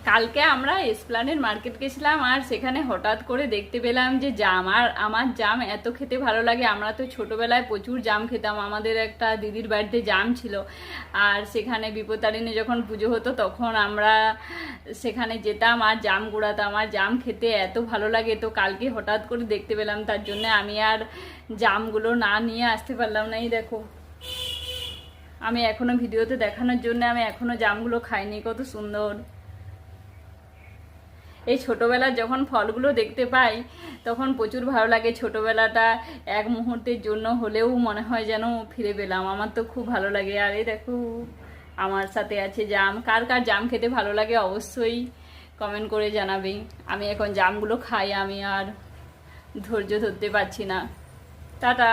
কালকে আমরা Esplanade market গেছিলাম, আর সেখানে হঠাৎ করে দেখতে পেলাম যে জাম। আর আমার জাম এত খেতে ভালো লাগে। আমরা তো ছোটবেলায় প্রচুর জাম খেতাম, আমাদের একটা দিদির বাড়িতে জাম ছিল, আর সেখানে বিপত্তারিণী যখন পুজো হতো তখন আমরা সেখানে যেতাম আর জাম কুড়াতাম। আর জাম খেতে এত ভালো লাগে, তো কালকে হঠাৎ করে দেখতে পেলাম, তার জন্য আমি আর জামগুলো না নিয়ে আসতে পারলাম না। এই দেখো, আমি এখনো ভিডিওতে দেখানোর জন্য আমি এখনো জামগুলো খাইনি। কত সুন্দর! এই ছোটোবেলার যখন ফলগুলো দেখতে পাই তখন প্রচুর ভালো লাগে। ছোটোবেলাটা এক মুহূর্তের জন্য হলেও মনে হয় যেন ফিরে পেলাম। আমার তো খুব ভালো লাগে। আর এই দেখো, আমার সাথে আছে জাম। কার কার জাম খেতে ভালো লাগে অবশ্যই কমেন্ট করে জানাবে। আমি এখন জামগুলো খাই, আমি আর ধৈর্য ধরতে পারছি না। টাটা।